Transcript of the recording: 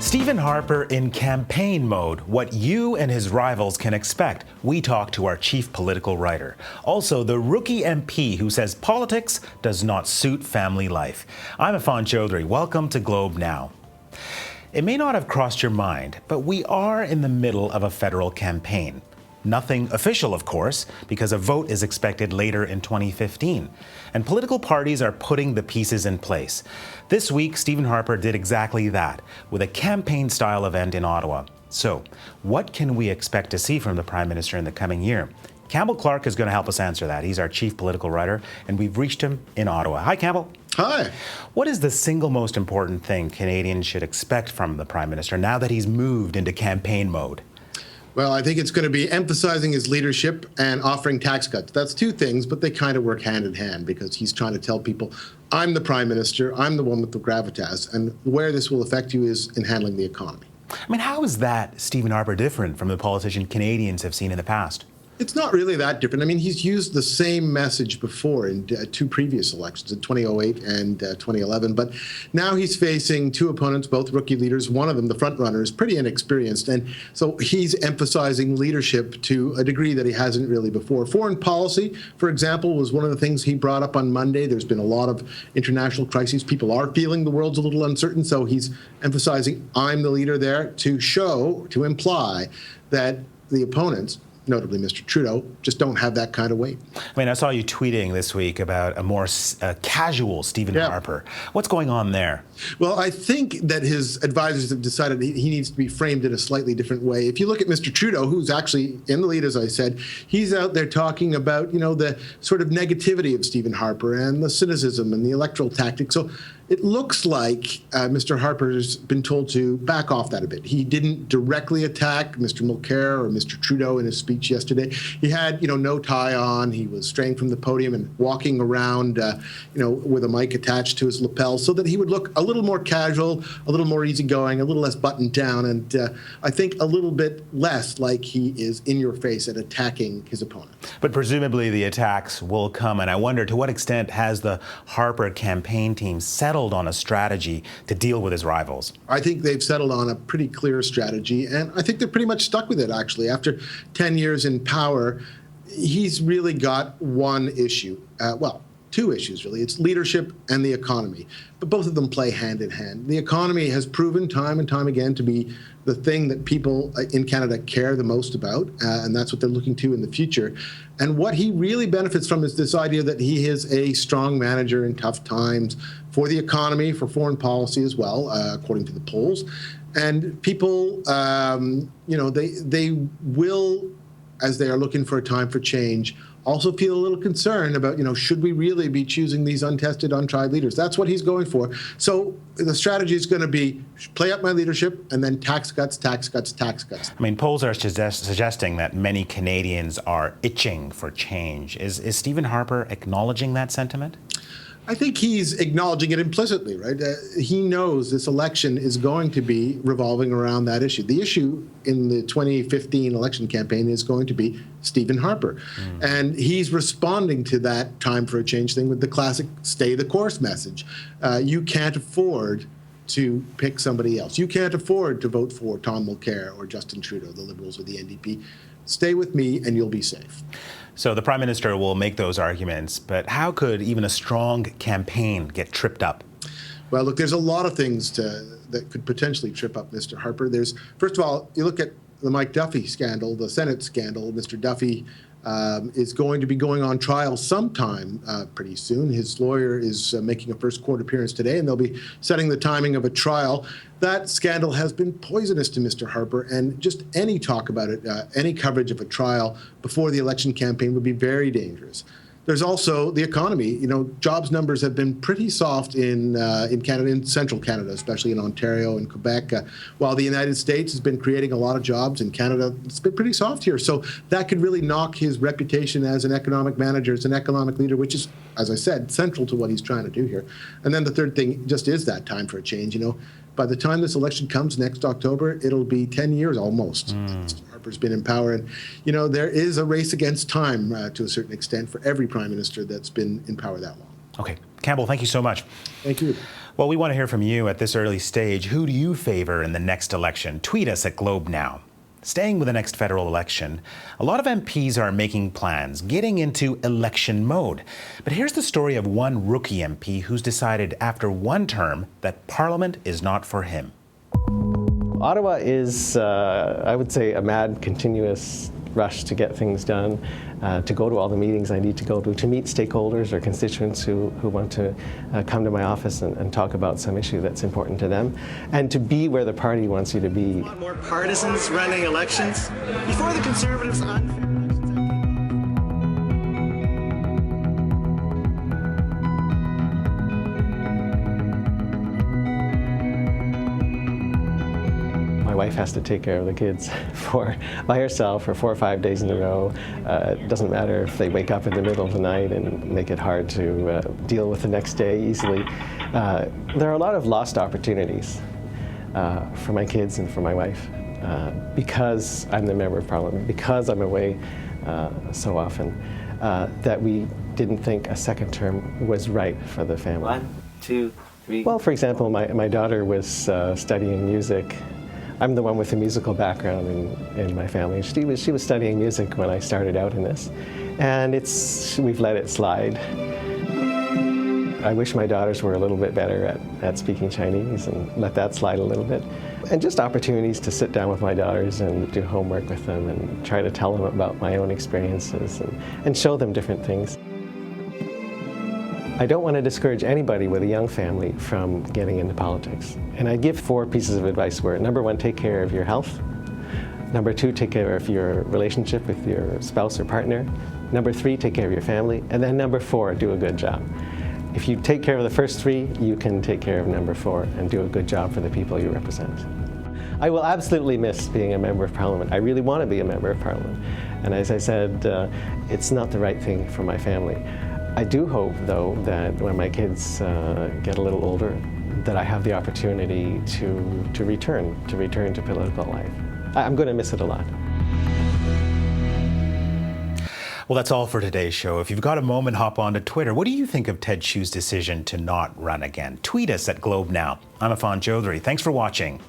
Stephen Harper in campaign mode, what you and his rivals can expect. We talk to our chief political writer. Also, the rookie MP who says politics does not suit family life. I'm Affan Chowdhry. Welcome to Globe Now. It may not have crossed your mind, but we are in the middle of a federal campaign. Nothing official, of course, because a vote is expected later in 2015. And political parties are putting the pieces in place. This week, Stephen Harper did exactly that with a campaign-style event in Ottawa. So, what can we expect to see from the Prime Minister in the coming year? Campbell Clark is going to help us answer that. He's our chief political writer, and we've reached him in Ottawa. Hi, Campbell. Hi. What is the single most important thing Canadians should expect from the Prime Minister now that he's moved into campaign mode? Well, I think it's going to be emphasizing his leadership and offering tax cuts. That's two things, but they kind of work hand in hand because he's trying to tell people, I'm the Prime Minister, I'm the one with the gravitas, and where this will affect you is in handling the economy. I mean, how is that Stephen Harper different from the politician Canadians have seen in the past? It's not really that different. I mean, he's used the same message before in two previous elections, in 2008 and 2011. But now he's facing two opponents, both rookie leaders. One of them, the front runner, is pretty inexperienced. And so he's emphasizing leadership to a degree that he hasn't really before. Foreign policy, for example, was one of the things he brought up on Monday. There's been a lot of international crises. People are feeling the world's a little uncertain. So he's emphasizing, I'm the leader there, to imply that the opponents, notably Mr. Trudeau, just don't have that kind of weight. I mean, I saw you tweeting this week about a more casual Stephen Harper. What's going on there? Well, I think that his advisors have decided he needs to be framed in a slightly different way. If you look at Mr. Trudeau, who's actually in the lead, as I said, he's out there talking about, the sort of negativity of Stephen Harper and the cynicism and the electoral tactics. So it looks like Mr. Harper's been told to back off that a bit. He didn't directly attack Mr. Mulcair or Mr. Trudeau in his speech yesterday. He had, no tie on. He was straying from the podium and walking around, with a mic attached to his lapel so that he would look a little more casual, a little more easygoing, a little less buttoned down, and I think a little bit less like he is in your face and attacking his opponent. But presumably the attacks will come, and I wonder to what extent has the Harper campaign team settled on a strategy to deal with his rivals? I think they've settled on a pretty clear strategy, and I think they're pretty much stuck with it, actually. After 10 years in power, he's really got one issue. Two issues, really. It's leadership and the economy. But both of them play hand in hand. The economy has proven time and time again to be the thing that people in Canada care the most about, and that's what they're looking to in the future. And what he really benefits from is this idea that he is a strong manager in tough times for the economy, for foreign policy as well, according to the polls. And people, they will, as they are looking for a time for change, also feel a little concerned about, should we really be choosing these untested, untried leaders? That's what he's going for. So the strategy is going to be play up my leadership and then tax cuts, tax cuts, tax cuts. I mean, polls are suggesting that many Canadians are itching for change. Is Stephen Harper acknowledging that sentiment? I think he's acknowledging it implicitly, right? He knows this election is going to be revolving around that issue. The issue in the 2015 election campaign is going to be Stephen Harper. And he's responding to that time for a change thing with the classic stay the course message. You can't afford to pick somebody else. You can't afford to vote for Tom Mulcair or Justin Trudeau, the Liberals or the NDP. Stay with me and you'll be safe. So the Prime Minister will make those arguments, but how could even a strong campaign get tripped up? Well, look, there's a lot of things that could potentially trip up Mr. Harper. First of all, you look at the Mike Duffy scandal, the Senate scandal. Mr. Duffy is going to be going on trial sometime pretty soon. His lawyer is making a first court appearance today, and they'll be setting the timing of a trial. That scandal has been poisonous to Mr. Harper, and just any talk about it, any coverage of a trial before the election campaign would be very dangerous. There's also the economy. Jobs numbers have been pretty soft in Canada, in central Canada, especially in Ontario and Quebec. While the United States has been creating a lot of jobs, in Canada, it's been pretty soft here. So that could really knock his reputation as an economic manager, as an economic leader, which is, as I said, central to what he's trying to do here. And then the third thing just is that time for a change. By the time this election comes next October, it'll be 10 years almost. Harper's been in power. And, there is a race against time to a certain extent for every prime minister that's been in power that long. Okay. Campbell, thank you so much. Thank you. Well, we want to hear from you at this early stage. Who do you favor in the next election? Tweet us at Globe Now. Staying with the next federal election, a lot of MPs are making plans, getting into election mode. But here's the story of one rookie MP who's decided after one term that Parliament is not for him. Ottawa is, I would say, a mad, continuous rush to get things done, to go to all the meetings I need to go to meet stakeholders or constituents who want to come to my office and talk about some issue that's important to them, and to be where the party wants you to be. More partisans running elections before the Conservatives' unfair elections. My wife has to take care of the kids by herself for 4 or 5 days in a row. It doesn't matter if they wake up in the middle of the night and make it hard to deal with the next day easily. There are a lot of lost opportunities for my kids and for my wife because I'm the member of Parliament, because I'm away so often, that we didn't think a second term was right for the family. 1, 2, 3. Well, for example, my daughter was studying music. I'm the one with a musical background in my family. She was studying music when I started out in this, and we've let it slide. I wish my daughters were a little bit better at speaking Chinese and let that slide a little bit. And just opportunities to sit down with my daughters and do homework with them and try to tell them about my own experiences and show them different things. I don't want to discourage anybody with a young family from getting into politics. And I give 4 pieces of advice where, number 1, take care of your health. Number 2, take care of your relationship with your spouse or partner. Number 3, take care of your family. And then number 4, do a good job. If you take care of the first 3, you can take care of number 4 and do a good job for the people you represent. I will absolutely miss being a member of Parliament. I really want to be a member of Parliament. And as I said, it's not the right thing for my family. I do hope, though, that when my kids get a little older, that I have the opportunity to return to political life. I'm going to miss it a lot. Well, that's all for today's show. If you've got a moment, hop on to Twitter. What do you think of Ted Chiu's decision to not run again? Tweet us at Globe Now. I'm Affan Chowdhry. Thanks for watching.